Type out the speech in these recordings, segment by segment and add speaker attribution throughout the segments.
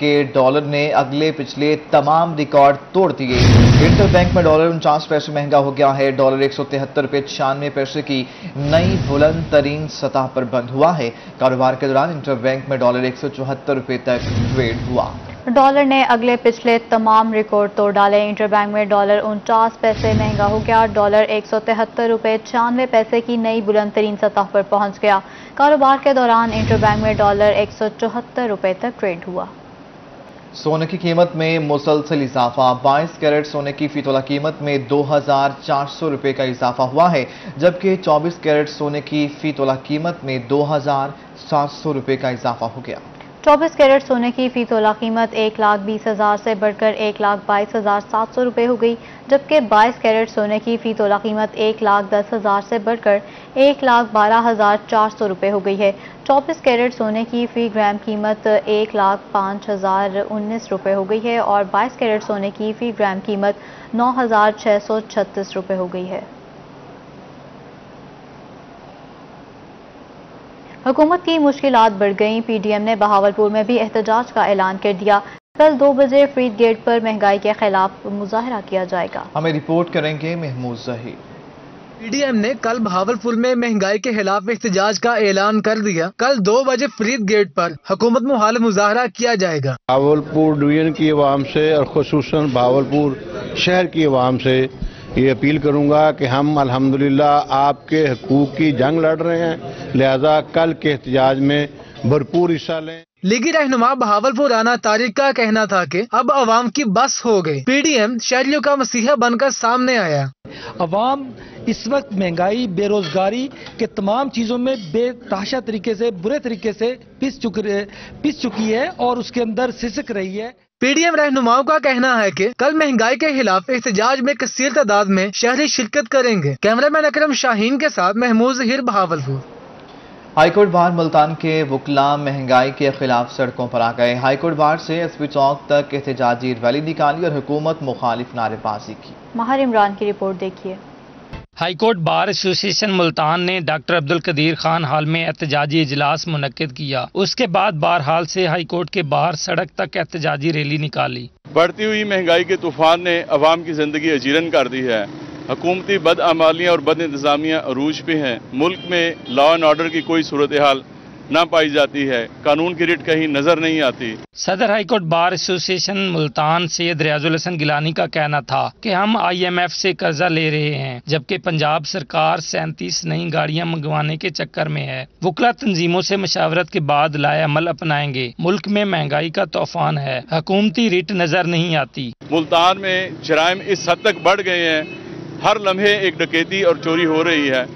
Speaker 1: के डॉलर ने अगले पिछले तमाम रिकॉर्ड तोड़ दिए। इंटर बैंक में डॉलर 49 पैसे महंगा हो गया है। डॉलर 173 रुपये 96 पैसे की नई बुलंद तरीन सतह पर बंद हुआ है। कारोबार के दौरान इंटर बैंक में डॉलर 174 रुपये तक ट्रेड हुआ।
Speaker 2: डॉलर ने अगले पिछले तमाम रिकॉर्ड तोड़ डाले। इंटर बैंक में डॉलर 49 पैसे महंगा हो गया। डॉलर 173 रुपये 96 पैसे की नई बुलंद तरीन सतह पर पहुंच गया। कारोबार के दौरान इंटर बैंक में डॉलर 174 रुपये तक ट्रेड हुआ।
Speaker 1: सोने की कीमत में मुसलसल इजाफा। 22 कैरेट सोने की फी तोला कीमत में 2400 रुपये का इजाफा हुआ है, जबकि 24 कैरेट सोने की फी तोला कीमत में 2700 रुपये का इजाफा हो गया।
Speaker 2: 24 कैरेट सोने की फी तोला कीमत 1,20,000 से बढ़कर 1,22,700 रुपये हो गई, जबकि 22 कैरेट सोने की फी तोला कीमत 1,10,000 से बढ़कर 1,12,400 रुपये हो गई है। 24 कैरेट सोने की फी ग्राम कीमत 1,05,019 रुपये हो गई है और 22 कैरेट सोने की फी ग्राम कीमत 9,636 रुपये हो गई है। हुकूमत की मुश्किलात बढ़ गईं। पीडीएम ने बहावलपुर में भी एहतजाज का ऐलान कर दिया। कल 2 बजे फ्रीद गेट पर महंगाई के खिलाफ मुजाहरा किया जाएगा।
Speaker 1: हमें रिपोर्ट करेंगे महमूद जहीर।
Speaker 3: पीडीएम ने कल बहावलपुर में महंगाई के खिलाफ एहतजाज का ऐलान कर दिया। कल 2 बजे फ्रीद गेट पर हुकूमत मुखालिफ मुजाहरा किया जाएगा।
Speaker 4: बहावलपुर डिवीजन की आवाम से और खुसूसन बहावलपुर शहर की आवाम से ये अपील करूंगा कि हम अल्हम्दुलिल्लाह आपके हकूक की जंग लड़ रहे हैं, लिहाजा कल के एहतजाज में भरपूर हिस्सा लें।
Speaker 3: लीगी रहनुमा बहावलपुर राना तारिक का कहना था कि अब अवाम की बस हो गई। पीडीएम शहरियों का मसीहा बनकर सामने आया।
Speaker 5: अवाम इस वक्त महंगाई, बेरोजगारी के तमाम चीजों में बेतहाशा तरीके से, बुरे तरीके से पिस चुकी है और उसके अंदर सिसक रही है।
Speaker 3: पीडीएम रहनुमाओं का कहना है कि कल महंगाई के खिलाफ एहतजाज में कसीर तादाद में शहरी शिरकत करेंगे। कैमरामैन अकरम शाहीन के साथ महमूद जहीर, बहावलपुर।
Speaker 1: हाईकोर्ट बार मुल्तान के वकला महंगाई के खिलाफ सड़कों पर आ गए। हाईकोर्ट बार से एसपी चौक तक एहतजाजी रैली निकाली और हुकूमत मुखालिफ नारेबाजी की।
Speaker 2: माहिर इमरान की रिपोर्ट देखिए।
Speaker 6: हाईकोर्ट बार एसोसिएशन मुल्तान ने डॉक्टर अब्दुल कदीर खान हाल में एहतजाजी इजलास मुनक्किद किया। उसके बाद बार हाल से हाईकोर्ट के बाहर सड़क तक एहतजाजी रैली निकाली।
Speaker 7: बढ़ती हुई महंगाई के तूफान ने अवाम की जिंदगी अजीरन कर दी है। हुकूमती बदअमालियाँ और बद इंतजामिया अरूज पे हैं। मुल्क में लॉ एंड ऑर्डर की कोई सूरत हाल न पाई जाती है। कानून की रिट कहीं नजर नहीं आती।
Speaker 6: सदर high court bar association Multan Syed Riazul Hassan Gilani का कहना था कि हम IMF से कर्जा ले रहे हैं, जबकि पंजाब सरकार 37 नई गाड़ियां मंगवाने के चक्कर में है। वकला तंजीमों से मशावरत के बाद लाए अमल अपनाएंगे। मुल्क में महंगाई का तूफान है, हुकूमती रिट नजर नहीं आती।
Speaker 7: मुल्तान में जराइम इस हद तक बढ़ गए हैं, हर लम्हे एक डकैती और चोरी हो रही है।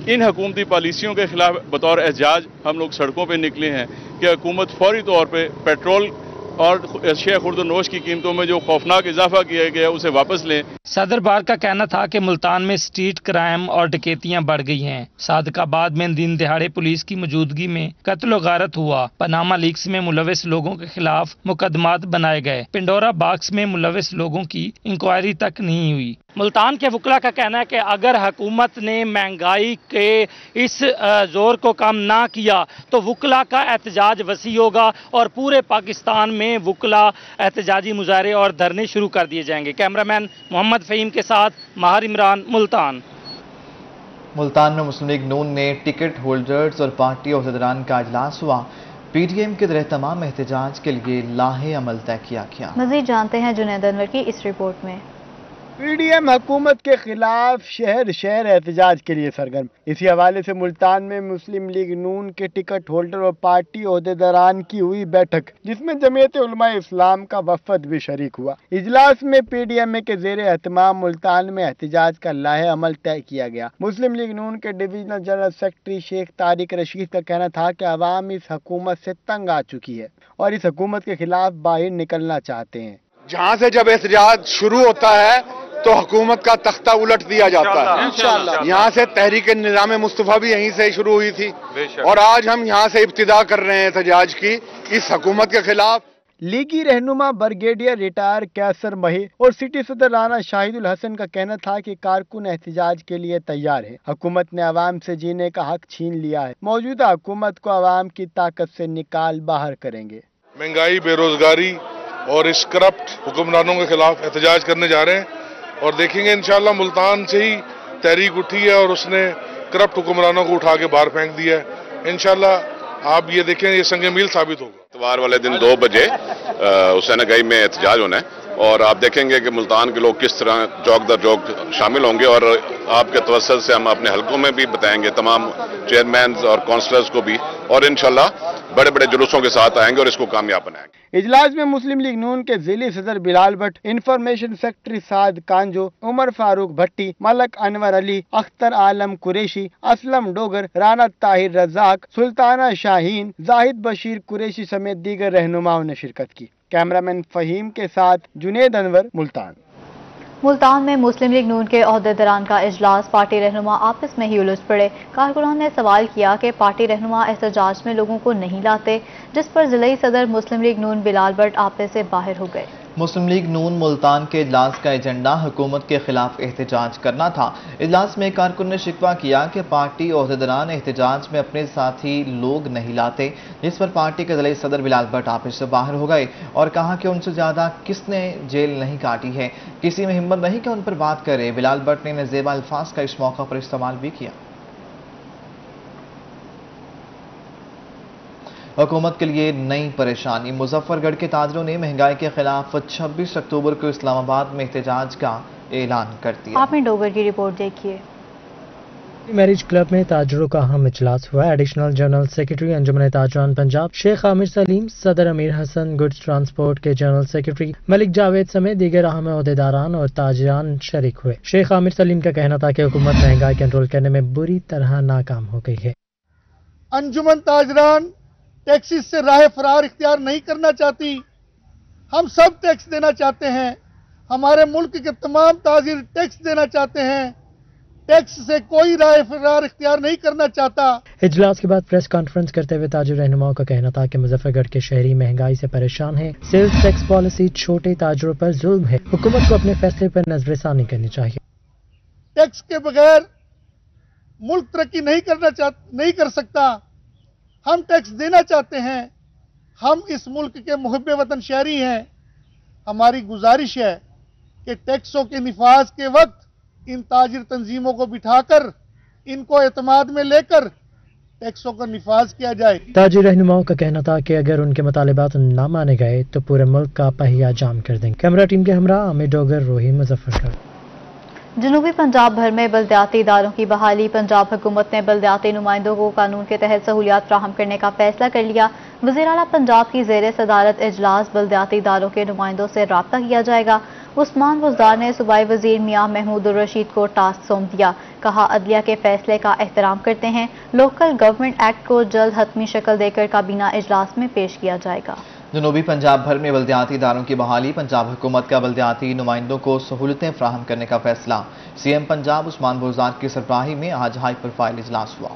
Speaker 7: इन हुकूमती पॉलिसियों के खिलाफ बतौर एहतजाज हम लोग सड़कों पर निकले हैं कि हुकूमत फौरी तौर पर पेट्रोल और अशिया खुर्द नोश की कीमतों में जो खौफनाक इजाफा किया गया उसे वापस लें।
Speaker 6: सदर बार का कहना था कि मुल्तान में स्ट्रीट क्राइम और डकैतियां बढ़ गई हैं। सादकाबाद में दिन दिहाड़े पुलिस की मौजूदगी में कत्ल व गारत हुआ। पनामा लीक्स में मुलविस लोगों के खिलाफ मुकदमात बनाए गए। पिंडोरा बॉक्स में मुलविस लोगों की इंक्वायरी तक नहीं हुई। मुल्तान के वकला का कहना है कि अगर हुकूमत ने महंगाई के इस जोर को कम ना किया तो वकला का एहतजाज वसी होगा और पूरे पाकिस्तान में वकला एहतजाजी मुजाहरे और धरने शुरू कर दिए जाएंगे। कैमरामैन मोहम्मद फ़हीम के साथ माहिर इमरान, मुल्तान।
Speaker 1: मुल्तान में मुस्लिम लीग नून ने टिकट होल्डर्स और पार्टी अहदेदारान का इजलास हुआ। पीडीएम के दर तमाम एहतजाज के लिए लाहे अमल तय किया गया।
Speaker 2: मजीद जानते हैं जुनैद अनवर की इस रिपोर्ट में।
Speaker 8: पीडीएम हुकूमत के खिलाफ शहर शहर एहतजाज के लिए सरगर्म। इसी हवाले से मुल्तान में मुस्लिम लीग नून के टिकट होल्डर और पार्टी ओहदेदारान की हुई बैठक, जिसमें जमीयत उलमा इस्लाम का वफद भी शरीक हुआ। इजलास में पीडीएम के जेर एहतमाम मुल्तान में एहतजाज का लाहे अमल तय किया गया। मुस्लिम लीग नून के divisional general secretary Sheikh Tariq Rashid का कहना था कि अवाम इस हुकूमत से तंग आ चुकी है और इस हुकूमत के खिलाफ बाहर निकलना चाहते हैं।
Speaker 9: जहाँ से जब एहतजाज शुरू होता है तो हुकूमत का तख्ता उलट दिया जाता है। इंशाअल्लाह यहाँ से तहरीक निज़ाम मुस्तफ़ा भी यहीं से शुरू हुई थी और आज हम यहाँ से इब्तिदा कर रहे हैं एहतजाज की इस हुकूमत के खिलाफ।
Speaker 8: लीगी रहनुमा ब्रिगेडियर रिटायर कैसर मही और सिटी सदर राना शाहिदुल हसन का कहना था कि कारकुन एहतजाज के लिए तैयार है। हुकूमत ने आवाम से जीने का हक छीन लिया है। मौजूदा हुकूमत को आवाम की ताकत से निकाल बाहर करेंगे।
Speaker 10: महंगाई, बेरोजगारी और इस करप्ट हुक्मरानों के खिलाफ एहतजाज करने जा रहे हैं और देखेंगे इंशाल्लाह मुल्तान से ही तहरीक उठी है और उसने करप्ट हुक्मरानों को उठा के बाहर फेंक दिया है। इंशाल्लाह आप ये देखें, ये संग मील साबित होगा।
Speaker 11: इतवार वाले दिन 2 बजे हुसैन गई में एहतजाज होना है और आप देखेंगे कि मुल्तान के लोग किस तरह चौक दर चौक शामिल होंगे और आपके तवस्सुल से हम अपने हलकों में भी बताएंगे तमाम चेयरमैन और काउंसलर्स को भी, और इंशाल्लाह बड़े बड़े जुलूसों के साथ आएंगे और इसको कामयाब बनाएंगे।
Speaker 8: इजलास में मुस्लिम लीग नून के जिली सदर बिलाल भट्ट, इंफॉर्मेशन सेक्रेटरी साद कांजो, उमर फारूक भट्टी, मलक अनवर अली, अख्तर आलम कुरैशी, असलम डोगर, राना ताहिर रजाक, सुल्ताना शाहीन, जाहिद बशीर कुरैशी समेत दीगर रहनुमाओं ने शिरकत की। कैमरामैन फहीम के साथ जुनेद अनवर, मुल्तान।
Speaker 2: मुल्तान में मुस्लिम लीग नून के ओहदेदारान का इजलास, पार्टी रहनुमा आपस में ही उलझ पड़े। कारकुनान ने सवाल किया कि पार्टी रहनुमा एहतजाज में लोगों को नहीं लाते, जिस पर जिला सदर मुस्लिम लीग नून बिलाल भट्ट आपे से बाहर हो गए।
Speaker 1: मुस्लिम लीग नून मुल्तान के इजलास का एजेंडा हुकूमत के खिलाफ एहतजाज करना था। इजलास में कारकुन ने शिकवा किया कि पार्टी ओहदेदारान एहतजाज में अपने साथी लोग नहीं लाते, जिस पर पार्टी के जिला सदर बिलाल भट्ट आपस से बाहर हो गए और कहा कि उनसे ज्यादा किसने जेल नहीं काटी है, किसी में हिम्मत नहीं कि उन पर बात करे। बिलाल भट्ट ने नज़ेबा अल्फाज का इस मौका पर इस्तेमाल भी किया। हुकूमत के लिए नई परेशानी, मुजफ्फरगढ़ के ताजरों ने महंगाई के खिलाफ 26 अक्टूबर को इस्लामाबाद में एहतजाज का ऐलान कर दिया।
Speaker 2: आपने डोगर की रिपोर्ट देखिए।
Speaker 12: मैरिज क्लब में ताजरों का अहम इजलास हुआ। एडिशनल जनरल सेक्रेटरी अंजुमन ताजरान पंजाब शेख आमिर सलीम, सदर अमीर हसन, गुड्स ट्रांसपोर्ट के जनरल सेक्रेटरी मलिक जावेद समेत दीगर अहम ओहदेदारान और ताजरान शरीक हुए। शेख आमिर सलीम का कहना था कि हुकूमत महंगाई कंट्रोल करने में बुरी तरह नाकाम हो गई है।
Speaker 13: अंजुमन ताजरान टैक्सेस से राह फरार इख्तियार नहीं करना चाहती। हम सब टैक्स देना चाहते हैं। हमारे मुल्क के तमाम ताजिर टैक्स देना चाहते हैं। टैक्स से कोई राह फरार इख्तियार नहीं करना चाहता।
Speaker 12: इजलास के बाद प्रेस कॉन्फ्रेंस करते हुए ताजिर रहनुमाओं का कहना था कि मुजफ्फरगढ़ के शहरी महंगाई से परेशान हैं। सेल्स टैक्स पॉलिसी छोटे ताजरों पर जुल्म है। हुकूमत को अपने फैसले पर नजरसानी करनी चाहिए।
Speaker 13: टैक्स के बगैर मुल्क तरक्की नहीं कर सकता। हम टैक्स देना चाहते हैं। हम इस मुल्क के मुहब्बे वतन शहरी हैं। हमारी गुजारिश है कि टैक्सों के निफाज के वक्त इन ताजिर तंजीमों को बिठाकर इनको एतमाद में लेकर टैक्सों का निफाज किया जाए।
Speaker 12: ताजिर रहनुमाओं का कहना था कि अगर उनके मुतालिबात न माने गए तो पूरे मुल्क का पहिया जाम कर देंगे। कैमरा टीम के हमरा आमिर डोगर, रोही, मुजफ्फरगढ़।
Speaker 2: जनूबी पंजाब भर में बल्दियाती इदारों की बहाली। पंजाब हुकूमत ने बल्दियाती नुमाइंदों को कानून के तहत सहूलियात फ्राहम करने का फैसला कर लिया। वज़ीर आला पंजाब की ज़ेर सदारत इजलास बल्दियाती इदारों के नुमाइंदों से राब्ता किया जाएगा। उस्मान बुज़दार ने सूबाई वज़ीर मियां महमूद उर रशीद को टास्क सौंप दिया। कहा, अदलिया के फैसले का एहतराम करते हैं। लोकल गवर्नमेंट एक्ट को जल्द हतमी शक्ल देकर काबीना इजलास में पेश किया जाएगा।
Speaker 1: जनूबी पंजाब भर में बल्दियाती इदारों की बहाली। पंजाब हुकूमत का बल्दियाती नुमाइंदों को सहूलतें फ्राहम करने का फैसला। सीएम पंजाब उस्मान बुज़दार की सरबराही में आज हाई प्रोफाइल इजलास हुआ।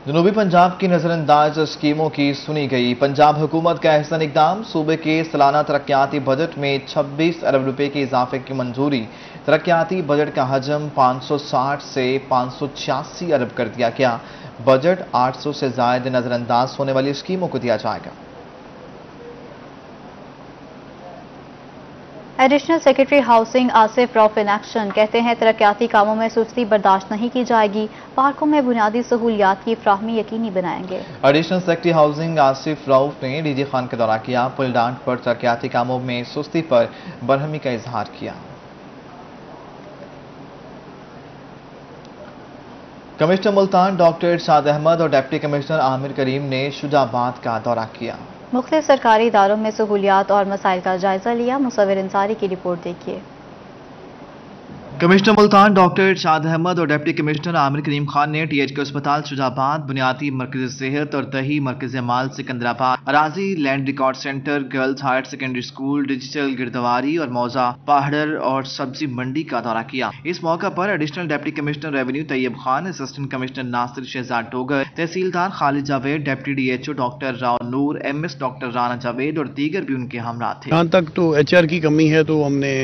Speaker 1: जनूबी पंजाब की नजरअंदाज स्कीमों की सुनी गई। पंजाब हुकूमत का अहसन इकदाम, सूबे के सालाना तरक्याती बजट में 26 अरब रुपए के इजाफे की मंजूरी। तरक्याती बजट का हजम 560 से 586 अरब कर दिया गया। बजट 800 से ज्यादा नजरअंदाज होने वाली स्कीमों को दिया जाएगा।
Speaker 2: Additional secretary housing Asif Rauf in action कहते हैं, तरक्याती कामों में सुस्ती बर्दाश्त नहीं की जाएगी। पार्कों में बुनियादी सहूलियात की फ्राहमी यकीनी बनाएंगे।
Speaker 1: Additional secretary housing Asif Rauf ने डीजी खान का दौरा किया। पुल डांट पर तरक्याती कामों में सुस्ती पर बरहमी का इजहार किया। कमिश्नर मुल्तान डॉक्टर इरशाद अहमद और डिप्टी कमिश्नर आमिर करीम ने शुजाबाद का दौरा किया।
Speaker 2: मुख्तलिफ सरकारी इदारों में सहूलियात और मसाइल का जायजा लिया। मुसव्विर अंसारी की रिपोर्ट देखिए।
Speaker 1: कमिश्नर मुल्तान डॉक्टर इरशाद अहमद और डिप्टी कमिश्नर आमिर करीम खान ने THK अस्पताल शुजाबाद, बुनियादी मरकज सेहत और दही मरकज माल सिकंदराबाद, अराजी land record centre, girls higher secondary school, digital गिरदवारी और मौजा पहाड़र और सब्जी मंडी का दौरा किया। इस मौका पर additional deputy commissioner revenue Tayyab Khan, assistant commissioner Nasir Shahzad Dogar, तहसीलदार Khalid Javed, deputy DHO doctor Rao Noor, MS doctor Rana Javed और दीगर भी उनके हमरा थे।
Speaker 4: यहाँ तक तो HR की कमी है, तो हमने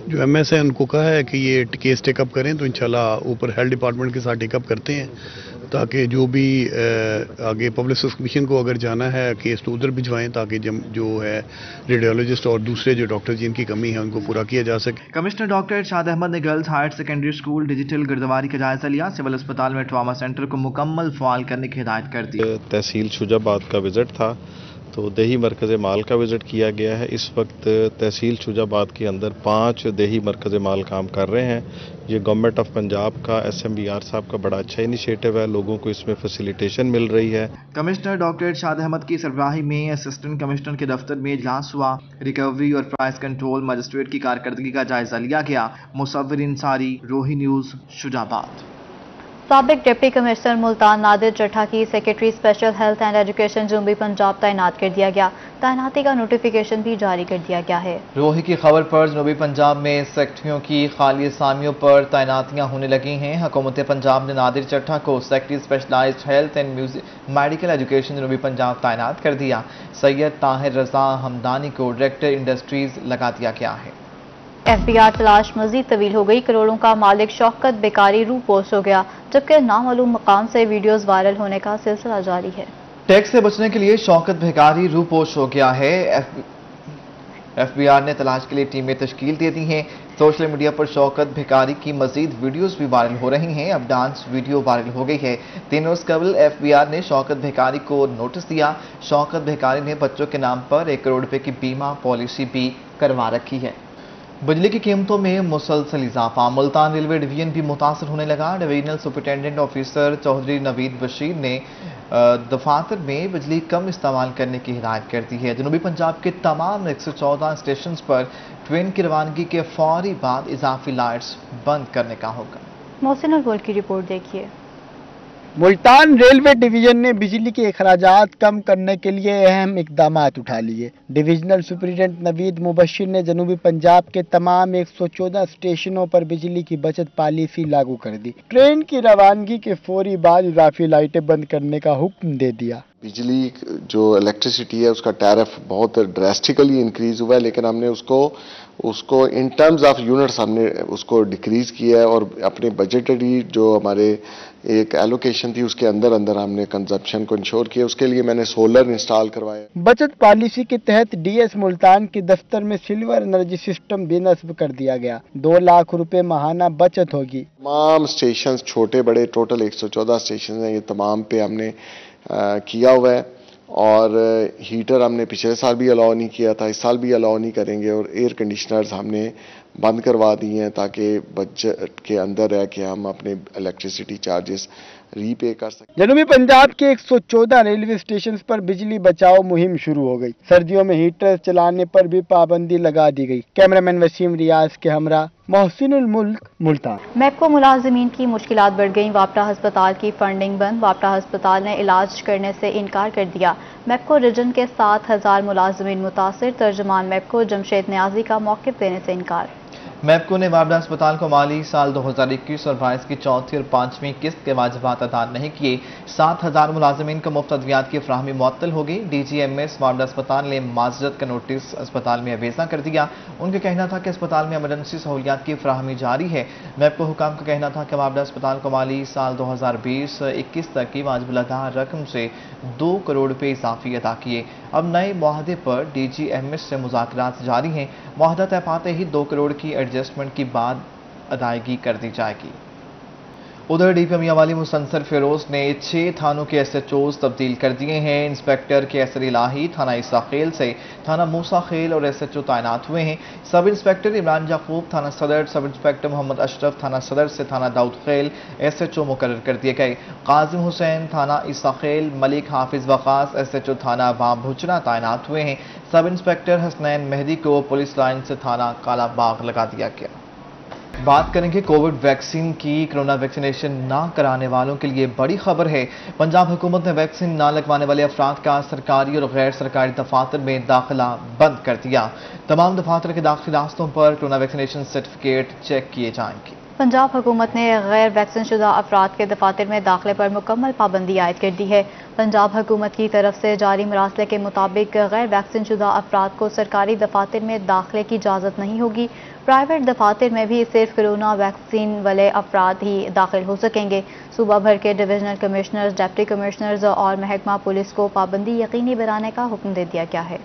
Speaker 4: जो MS है उनको कहा है कि ये केस टेकअप करें, तो इंशाल्लाह ऊपर हेल्थ डिपार्टमेंट के साथ टेकअप करते हैं। تاکہ جو بھی آگے پبلک سروس کمیشن کو اگر جانا ہے کیس تو ادھر بھجوائیں تاکہ جو ہے ریڈیولوجسٹ اور دوسرے جو ڈاکٹر جن کی کمی ہے ان کو پورا کیا جا سکے.
Speaker 1: کمشنر ڈاکٹر ارشاد احمد نے girls higher secondary school digital گردواری کا جائزہ لیا. سول اسپتال میں ٹراما سینٹر کو مکمل فعال کرنے کی ہدایت کر دی.
Speaker 14: تحصیل شجاع آباد کا وزٹ تھا تو دیہی مرکز مال کا وزٹ کیا گیا ہے. اس وقت تحصیل شجاع آباد کے اندر 5 دیہی مرکز مال کام کر رہے ہیں. یہ گورنمنٹ آف پنجاب کا SMBR صاحب کا بڑا اچھا انیشیٹو ہے. لوگوں کو اس میں فیسیلیٹیشن مل رہی ہے.
Speaker 1: کمشنر ڈاکٹر ارشاد احمد کی سربراہی میں اسسٹنٹ کمشنر کے دفتر میں اجلاس ہوا. ریکوری اور پرائز کنٹرول مجسٹریٹ کی کارکردگی کا جائزہ لیا گیا. مصور انصاری، روہی نیوز، شجاع آباد.
Speaker 2: سابق ڈپٹی کمشنر ملتان نادر چٹھا کی secretary special health and education جنوبی پنجاب تعینات کر دیا گیا. تعیناتی کا نوٹیفیکیشن بھی جاری کر دیا گیا ہے.
Speaker 1: روہی کی خبر پر جنوبی پنجاب میں سیکٹریوں کی خالی اسامیوں پر تعیناتیاں ہونے لگی ہیں. حکومت پنجاب نے نادر چٹھا کو secretary specialised health and medical education جنوبی پنجاب تعینات کر دیا. سید طاہر رضا ہمدانی کو ڈائریکٹر انڈسٹریز لگا دیا گیا ہے.
Speaker 2: FBR تلاش مزید طویل ہو گئی. کروڑوں کا مالک شوکت بیکاری روح پوش ہو گیا، جبکہ نامعلوم مقام سے ویڈیوز وائرل ہونے کا سلسلہ جاری ہے.
Speaker 1: ٹیکس سے بچنے کے لیے شوکت بھیکاری روح پوش ہو گیا ہے. FBR نے تلاش کے لیے ٹیمیں تشکیل دے دی ہیں. سوشل میڈیا پر شوکت بھیکاری کی مزید ویڈیوز بھی وائرل ہو رہی ہیں. اب ڈانس ویڈیو وائرل ہو گئی ہے. 3 روز قبل FBR نے شوکت بھیکاری کو نوٹس دیا. شوکت بھیکاری نے بچوں کے نام پر 1 کروڑ روپے کی بیمہ پالیسی بھی کروا رکھی ہے. بجلی کی قیمتوں میں مسلسل اضافہ. ملتان ریلوے ڈویژن بھی متاثر ہونے لگا. ڈویژنل سپرنٹینڈنٹ آفیسر چودھری نوید بشیر نے دفاتر میں بجلی کم استعمال کرنے کی ہدایت کر دی ہے. جنوبی پنجاب کے تمام 114 اسٹیشنز پر ٹرین کی روانگی کے فوری بعد اضافی لائٹس بند کرنے کا ہوگا.
Speaker 2: محسن الگول کی رپورٹ دیکھیے.
Speaker 8: ملتان ریلوے ڈویژن نے بجلی کے اخراجات کم کرنے کے لیے اہم اقدامات اٹھا لیے. ڈویژنل سپرنٹینڈنٹ نوید مبشر نے جنوبی پنجاب کے تمام 114 اسٹیشنوں پر بجلی کی بچت پالیسی لاگو کر دی. ٹرین کی روانگی کے فوری بعد اضافی لائٹیں بند کرنے کا حکم دے دیا.
Speaker 15: بجلی جو الیکٹریسٹی ہے اس کا ٹیرف بہت ڈریسٹیکلی انکریز ہوا ہے، لیکن ہم نے اس کو ان ٹرمز آف یونٹس ہم نے اس کو ڈیکریز کیا ہے، اور اپنے بجٹری جو ہمارے ایک ایلوکیشن تھی اس کے اندر ہم نے کنزمپشن کو انشور کیا. اس کے لیے میں نے سولر انسٹال کروایا.
Speaker 8: بچت پالیسی کے تحت DS ملتان کے دفتر میں سلور انرجی سسٹم بھی نصب کر دیا گیا. 2 لاکھ روپے ماہانہ بچت ہوگی.
Speaker 15: تمام اسٹیشنز چھوٹے بڑے ٹوٹل 114 اسٹیشنز ہیں، یہ تمام پہ ہم نے کیا ہوا ہے. اور ہیٹر ہم نے پچھلے سال بھی الاؤ نہیں کیا تھا، اس سال بھی الاؤ نہیں کریں گے. اور ایئر کنڈیشنرز ہم نے بند کروا دی ہیں تاکہ بجٹ کے اندر ہے کہ ہم اپنے الیکٹریسٹی چارجز ری پے کر سکیں.
Speaker 8: جنوبی پنجاب کے 114 ریلوے اسٹیشنز پر بجلی بچاؤ مہم شروع ہو گئی. سردیوں میں ہیٹر چلانے پر بھی پابندی لگا دی گئی. کیمرامین وسیم ریاض کے ہمراہ محسن الملک، ملتان.
Speaker 2: میپکو ملازمین کی مشکلات بڑھ گئیں. واپٹا ہسپتال کی فنڈنگ بند. واپٹا ہسپتال نے علاج کرنے سے انکار کر دیا. میپکو ریجن کے 7,000 ملازمین متاثر. ترجمان میپکو جمشید نیازی کا موقف دینے سے انکار.
Speaker 1: میپکو نے واپٹا ہسپتال کو مالی سال 2021 اور 22 کی چوتھی اور 5ویں قسط کے واجبات ادا نہیں کیے. 7,000 ملازمین کو مفت ادویات کی فراہمی معطل ہو گئی. DGMS واپٹا ہسپتال نے معذرت کا نوٹس اسپتال میں ابیزا کر دیا. ان کا کہنا تھا کہ اسپتال میں ایمرجنسی سہولیات کی فراہمی جاری ہے. میپکو حکام کا کہنا تھا کہ واپٹا ہسپتال کو مالی سال 2020-21 تک کی واجب الاداء رقم سے 2 کروڑ روپے اضافی ادا کیے. اب نئے معاہدے پر DGMS سے مذاکرات جاری ہیں. معاہدہ طے پاتے ہی 2 کروڑ کی ایڈجسٹمنٹ کی بعد ادائیگی کر دی جائے گی. ادھر DPO میاں مسنصر فیروز نے 6 تھانوں کے SHOs تبدیل کر دیے ہیں. انسپیکٹر کیسر الہی تھانہ عیسیٰ خیل سے تھانہ موسیٰ خیل اور SHO تعینات ہوئے ہیں. سب انسپیکٹر عمران یعقوب تھانہ صدر، سب انسپیکٹر محمد اشرف تھانہ صدر سے تھانہ داؤد خیل SHO مقرر کر دیے گئے. قاسم حسین تھانہ عیسیٰ خیل، ملک حافظ وقاص SHO تھانہ بام بھچنا تعینات ہوئے ہیں. سب انسپیکٹر حسنین مہدی کو پولیس لائن سے تھانہ کالا باغ لگا دیا گیا. بات کریں گے کووڈ ویکسین کی. کرونا ویکسینیشن نہ کرانے والوں کے لیے بڑی خبر ہے. پنجاب حکومت نے ویکسین نہ لگوانے والے افراد کا سرکاری اور غیر سرکاری دفاتر میں داخلہ بند کر دیا. تمام دفاتر کے داخلی راستوں پر کرونا ویکسینیشن سرٹیفکیٹ چیک کیے جائیں گے.
Speaker 2: पंजाब हुकूमत ने गैर वैक्सीन शुदा अफराद के दफातर में दाखिले पर मुकम्मल पाबंदी आयद कर दी है। पंजाब हुकूमत की तरफ से जारी मरासले के मुताबिक गैर वैक्सीन शुदा अफराद को सरकारी दफातर में दाखिले की इजाज़त नहीं होगी। प्राइवेट दफातर में भी सिर्फ कोरोना वैक्सीन वाले अफराद ही दाखिल हो सकेंगे। सूबा भर के डिविजनल कमिश्नर्स, डिप्टी कमिश्नर्स और महकमा पुलिस को पाबंदी यकीनी बनाने का हुक्म दे दिया गया है।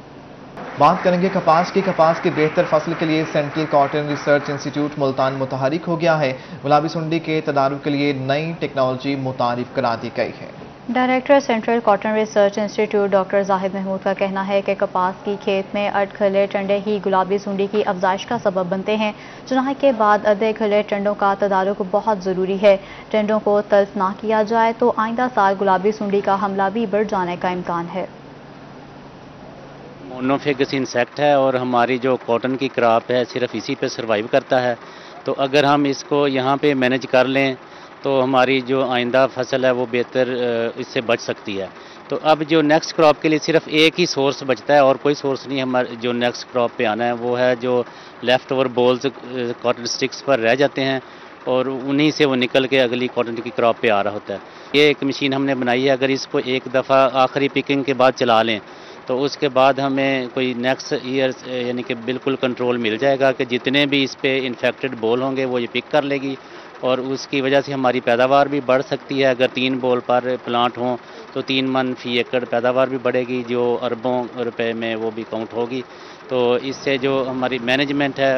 Speaker 1: बात करेंगे कपास की बेहतर फसल के लिए central cotton research institute Multan मुतहरिक हो गया है। गुलाबी सुंडी के तदारुक के लिए नई टेक्नोलॉजी मुतारिफ करा दी गई है।
Speaker 2: Director central cotton research institute doctor Zahid Mahmood का कहना है कि कपास की खेत में अधखले टंडे ही गुलाबी सुंडी की अफजाइश का सबब बनते हैं। चुनाई के बाद अधे खले टंडों का तदारुक बहुत ज़रूरी है। टंडों को तल्फ ना किया जाए तो आइंदा साल गुलाबी सुंडी का हमला भी बढ़ जाने का इम्कान है।
Speaker 16: मोनोफेगस इंसेक्ट है और हमारी जो कॉटन की क्रॉप है सिर्फ इसी पे सरवाइव करता है। तो अगर हम इसको यहाँ पे मैनेज कर लें तो हमारी जो आइंदा फसल है वो बेहतर इससे बच सकती है। तो अब जो नेक्स्ट क्रॉप के लिए सिर्फ एक ही सोर्स बचता है और कोई सोर्स नहीं। हमारे जो नेक्स्ट क्रॉप पे आना है वो है जो left over balls cotton sticks पर रह जाते हैं और उन्हीं से वो निकल के अगली कॉटन की क्रॉप पे आ रहा होता है। ये एक मशीन हमने बनाई है, अगर इसको एक दफ़ा आखिरी पिकिंग के बाद चला लें तो उसके बाद हमें कोई नेक्स्ट ईयर यानी कि बिल्कुल कंट्रोल मिल जाएगा कि जितने भी इस पे इन्फेक्टेड बॉल होंगे वो ये पिक कर लेगी और उसकी वजह से हमारी पैदावार भी बढ़ सकती है। अगर 3 बॉल पर प्लांट हों तो 3 मन फी एकड़ पैदावार भी बढ़ेगी, जो अरबों रुपए में वो भी काउंट होगी। तो इससे जो हमारी मैनेजमेंट है।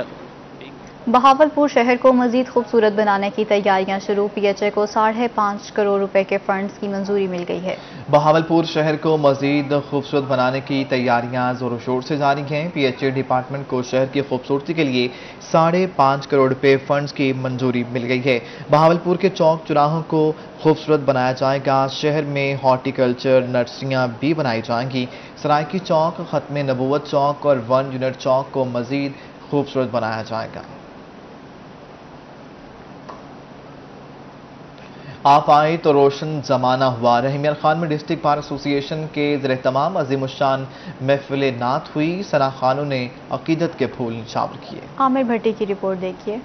Speaker 2: बहावलपुर शहर को मजीद खूबसूरत बनाने की तैयारियां शुरू। पीएचए को 5.5 करोड़ रुपए के फंड्स की मंजूरी मिल गई है।
Speaker 1: बहावलपुर शहर को मजीद खूबसूरत बनाने की तैयारियां जोरों शोर से जारी हैं। पीएचए डिपार्टमेंट को शहर की खूबसूरती के लिए 5.5 करोड़ रुपए फंड्स की मंजूरी मिल गई है। बहावलपुर के चौक चौराहों को खूबसूरत बनाया जाएगा। शहर में हॉर्टिकल्चर नर्सरियां भी बनाई जाएंगी। सरायकी चौक, खत्म नबूवत चौक और 1 यूनिट चौक को मजीद खूबसूरत बनाया जाएगा। आप आए तो रोशन जमाना हुआ। रहीमिया खान में डिस्ट्रिक्ट बार एसोसिएशन के ज़ेर तमाम अज़ीमुश्शान महफिल नात हुई। सना खानों ने अकीदत के फूल निछावर किए।
Speaker 2: आमिर भट्टी की रिपोर्ट देखिए।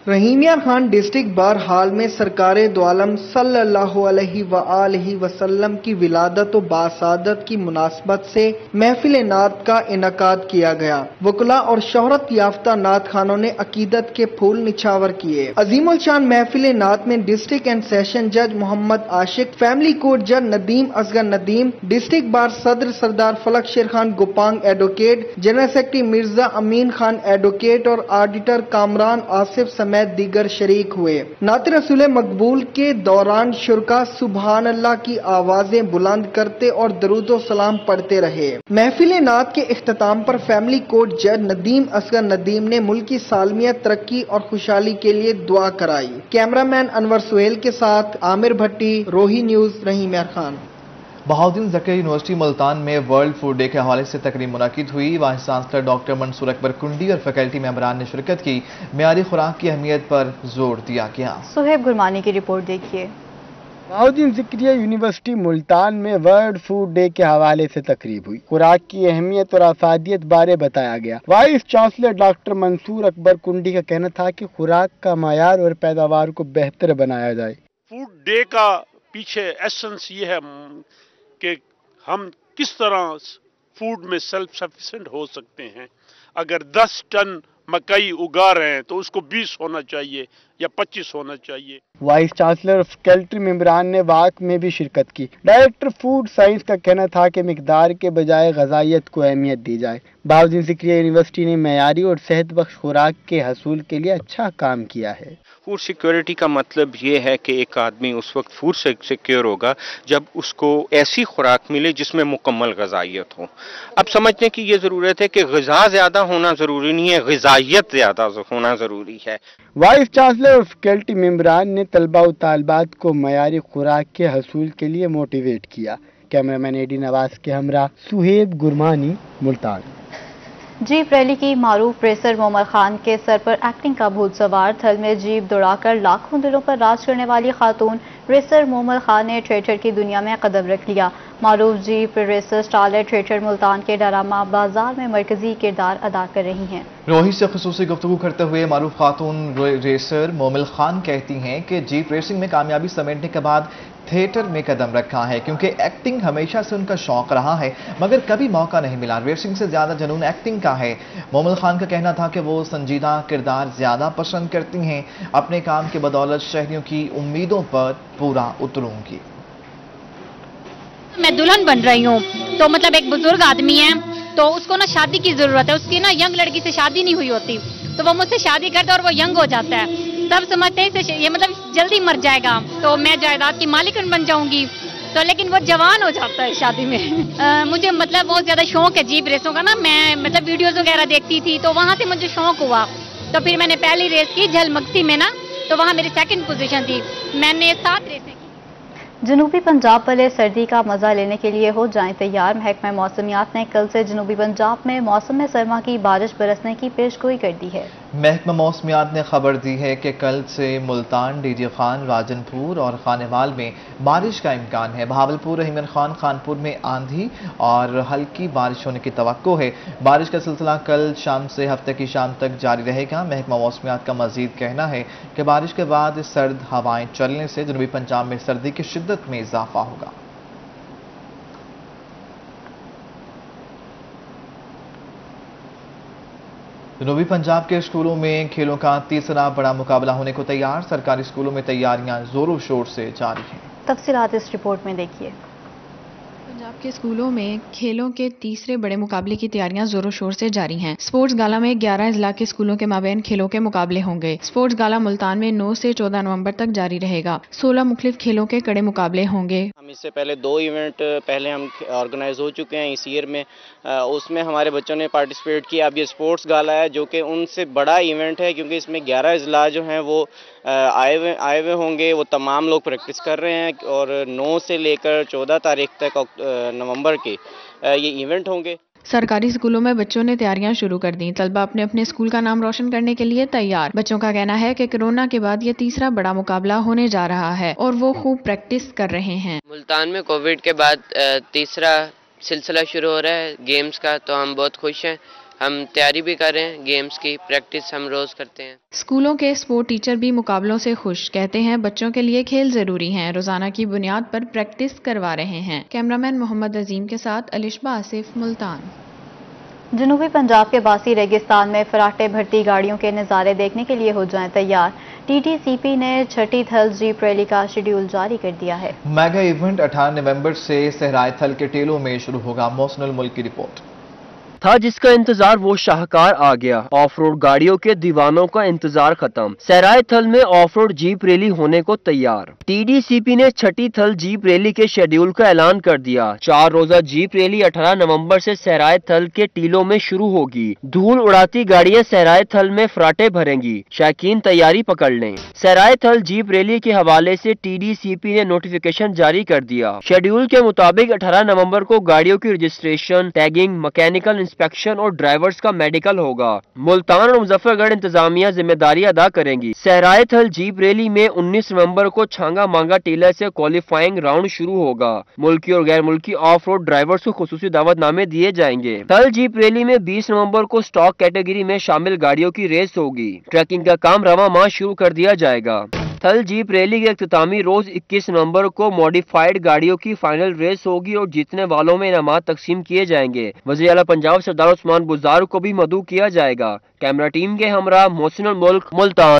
Speaker 17: रहीमिया खान डिस्ट्रिक्ट बार हाल में सरकार दो आलम सल्लल्लाहु अलैहि वसल्लम की विलादत व बासादत की मुनासबत से महफिल नात का इनकाद किया गया। वकला और शोहरत याफ्ता नात खानों ने अकीदत के फूल निछावर किए। अजीमुल शान महफिल नात में डिस्ट्रिक्ट एंड सेशन जज मोहम्मद आशिक, फैमिली कोर्ट जज नदीम असगर नदीम, डिस्ट्रिक्ट बार सदर Sardar Falak Sher Khan Gopang advocate, general secretary Mirza Amin Khan advocate और ऑडिटर कामरान आसिफ समेत दीगर शरीक हुए। नात रसूल मकबूल के दौरान शुरका सुबहान अल्लाह की आवाजें बुलंद करते और दरूदो सलाम पढ़ते रहे। महफिल नात के इख्तिताम पर फैमिली कोर्ट जज नदीम असगर नदीम ने मुल्क की सालमियत, तरक्की और खुशहाली के लिए दुआ कराई। कैमरामैन अनवर सुहेल के साथ आमिर भट्टी, रोही न्यूज, रहीमिया खान।
Speaker 1: बहाउद्दीन ज़कीर यूनिवर्सिटी मुल्तान में वर्ल्ड फूड डे के हवाले से तकरीब मुनक़िद हुई। Vice chancellor doctor Mansoor Akbar Kundi और फैकल्टी मेंबरान ने शिरकत की। मियारी खुराक की अहमियत पर जोर दिया गया।
Speaker 2: सुहेब गुरमानी की रिपोर्ट देखिए।
Speaker 8: बहाउद्दीन ज़कीर यूनिवर्सिटी मुल्तान में वर्ल्ड फूड डे के हवाले से तकरीब हुई। खुराक की अहमियत और अफादियत बारे बताया गया। Vice chancellor doctor Mansoor Akbar Kundi का कहना था कि खुराक का मायार और पैदावार को बेहतर बनाया जाए।
Speaker 18: फूड डे का पीछे एसेंस ये है कि हम किस तरह फूड में सेल्फ सफिशिएंट हो सकते हैं। अगर 10 टन मकई उगा रहे हैं तो उसको 20 होना चाहिए या 25 होना चाहिए।
Speaker 8: वाइस चांसलर और फैकल्टी मेंबरान ने वाक में भी शिरकत की। डायरेक्टर फूड साइंस का कहना था कि मिकदार के बजाय ग़िज़ाइयत को अहमियत दी जाए। बहाउद्दीन ज़कीर यूनिवर्सिटी ने मयारी और सेहत बख्श खुराक के हसूल के लिए अच्छा काम किया है।
Speaker 19: फूड सिक्योरिटी का मतलब ये है कि एक आदमी उस वक्त फूड से सिक्योर होगा जब उसको ऐसी खुराक मिले जिसमें मुकम्मल ग़िज़ाइयत हो। अब समझने की ये ज़रूरत है कि ग़िज़ा ज़्यादा होना ज़रूरी नहीं है, ग़िज़ाइयत ज़्यादा होना ज़रूरी है।
Speaker 8: वाइस चांसलर और फैकल्टी मेंबरान ने तलबा और तालिबात को मयारी खुराक के हसूल के लिए मोटिवेट किया। कैमरामैन एडी नवाज के हमरा सुहेब गुरमानी, मुल्तान।
Speaker 2: जीप रैली की मारूफ रेसर मोमल खान के सर पर एक्टिंग का भूत सवार। थल में जीप दौड़ाकर लाखों दिलों पर राज करने वाली खातून रेसर मोमल खान ने थिएटर की दुनिया में कदम रख लिया। معروف jeep racer starlet theatre Multan के ड्रामा बाजार में मरकजी किरदार अदा कर रही हैं।
Speaker 1: रोही से खुसूसी गुफ्तगू करते हुए मारूफ खातून रेसर मोमिल खान कहती हैं कि जीप रेसिंग में कामयाबी समेटने के बाद थिएटर में कदम रखा है, क्योंकि एक्टिंग हमेशा से उनका शौक रहा है मगर कभी मौका नहीं मिला। रेसिंग से ज्यादा जुनून एक्टिंग का है। मोमिल खान का कहना था कि वो संजीदा किरदार ज्यादा पसंद करती हैं। अपने काम की बदौलत शहरियों की उम्मीदों पर पूरा उतरूंगी।
Speaker 20: मैं दुल्हन बन रही हूँ, तो मतलब एक बुजुर्ग आदमी है तो उसको ना शादी की जरूरत है। उसकी ना यंग लड़की से शादी नहीं हुई होती, तो वो मुझसे शादी करता है और वो यंग हो जाता है। सब समझते हैं ये मतलब जल्दी मर जाएगा तो मैं जायदाद की मालिकन बन जाऊंगी, तो लेकिन वो जवान हो जाता है शादी में। मुझे मतलब बहुत ज्यादा शौक है जीप रेसों का ना। मैं मतलब वीडियोस वगैरह देखती थी तो वहां से मुझे शौक हुआ, तो फिर मैंने पहली रेस की झलमक्सी में ना, तो वहां मेरी सेकंड पोजीशन थी। मैंने 7 रेसें।
Speaker 2: जनूबी पंजाब वाले सर्दी का मजा लेने के लिए हो जाएं तैयार। महकमा मौसमियात ने कल से जनूबी पंजाब में मौसम सरमा की बारिश बरसने की पेशगोई कर दी है।
Speaker 1: महकमा मौसमियात ने खबर दी है कि कल से मुल्तान, डीडी खान, राजनपुर और खानेवाल में बारिश का इम्कान है। बहावलपुर, रहीमन खान, खानपुर में आंधी और हल्की बारिश होने की तवक्को है। बारिश का सिलसिला कल शाम से हफ्ते की शाम तक जारी रहेगा। महकमा मौसमियात का मजीद कहना है कि बारिश के बाद सर्द हवाएं चलने से जनूबी पंजाब में सर्दी की शिद्दत में इजाफा होगा। जनूबी पंजाब के स्कूलों में खेलों का तीसरा बड़ा मुकाबला होने को तैयार। सरकारी स्कूलों में तैयारियां जोरों शोर से जारी हैं।
Speaker 2: तफसीलात इस रिपोर्ट में देखिए।
Speaker 21: पंजाब के स्कूलों में खेलों के तीसरे बड़े मुकाबले की तैयारियां जोरों शोर से जारी हैं। स्पोर्ट्स गाला में 11 अजला के स्कूलों के माबैन खेलों के मुकाबले होंगे। स्पोर्ट्स गाला मुल्तान में 9 से 14 नवंबर तक जारी रहेगा। 16 मुख्तलिफ खेलों के कड़े मुकाबले होंगे।
Speaker 22: हम इससे पहले 2 इवेंट पहले हम ऑर्गेनाइज हो चुके हैं इस ईयर में, उसमें हमारे बच्चों ने पार्टिसिपेट किया। अब ये स्पोर्ट्स गाला है जो कि उनसे बड़ा इवेंट है, क्योंकि इसमें 11 अजला जो हैं वो आए हुए होंगे। वो तमाम लोग प्रैक्टिस कर रहे हैं और 9 से लेकर 14 तारीख तक नवंबर के ये इवेंट होंगे।
Speaker 21: सरकारी स्कूलों में बच्चों ने तैयारियां शुरू कर दी। तलबा अपने अपने स्कूल का नाम रोशन करने के लिए तैयार। बच्चों का कहना है कि कोरोना के बाद ये तीसरा बड़ा मुकाबला होने जा रहा है और वो खूब प्रैक्टिस कर रहे हैं।
Speaker 23: मुल्तान में कोविड के बाद तीसरा सिलसिला शुरू हो रहा है गेम्स का, तो हम बहुत खुश हैं। हम तैयारी भी कर रहे हैं, गेम्स की प्रैक्टिस हम रोज करते हैं।
Speaker 21: स्कूलों के स्पोर्ट टीचर भी मुकाबलों से खुश। कहते हैं बच्चों के लिए खेल जरूरी हैं। रोजाना की बुनियाद पर प्रैक्टिस करवा रहे हैं। कैमरामैन मोहम्मद अजीम के साथ अलिशबा आसिफ, मुल्तान।
Speaker 2: जनूबी पंजाब के बासी रेगिस्तान में फराटे भरती गाड़ियों के नज़ारे देखने के लिए हो जाएं तैयार। टीटीसीपी ने छठी थल जीप रैली का शेड्यूल जारी कर दिया है।
Speaker 1: मेगा इवेंट 18 नवंबर से सहराय थल के टेलों में शुरू होगा। मोहसिनुल मुल्क की रिपोर्ट।
Speaker 24: था जिसका इंतजार वो शाहकार आ गया। ऑफ रोड गाड़ियों के दीवानों का इंतजार खत्म। सहराय थल में ऑफ रोड जीप रैली होने को तैयार। टीडीसीपी ने छठी थल जीप रैली के शेड्यूल का ऐलान कर दिया। 4 रोजा जीप रैली 18 नवंबर से सहराय थल के टीलों में शुरू होगी। धूल उड़ाती गाड़ियां सहराय थल में फराटे भरेंगी। शायकीन तैयारी पकड़ लें। सहराय थल जीप रैली के हवाले से टीडीसीपी ने नोटिफिकेशन जारी कर दिया। शेड्यूल के मुताबिक 18 नवंबर को गाड़ियों की रजिस्ट्रेशन, टैगिंग, मैकेनिकल इंस्पेक्शन और ड्राइवर्स का मेडिकल होगा। मुल्तान और मुजफ्फरगढ़ इंतजामिया जिम्मेदारी अदा करेंगी। सहराय थल जीप रैली में 19 नवंबर को छांगा मांगा टीला से क्वालिफाइंग राउंड शुरू होगा। मुल्की और गैर मुल्की ऑफ रोड ड्राइवर्स को खुसूसी दावतनामे दिए जाएंगे। थल जीप रैली में 20 नवंबर को स्टॉक कैटेगरी में शामिल गाड़ियों की रेस होगी। ट्रैकिंग का काम रवा माह शुरू कर दिया जाएगा। थल जीप रैली के इख्तितामी रोज 21 नवंबर को मॉडिफाइड गाड़ियों की फाइनल रेस होगी और जीतने वालों में इनामात तकसीम किए जाएंगे। वज़ीर आला पंजाब सरदार उस्मान बुज़दार को भी मदऊ किया जाएगा। कैमरा टीम के हमरा मोहसिनुल मुल्क, मुल्तान।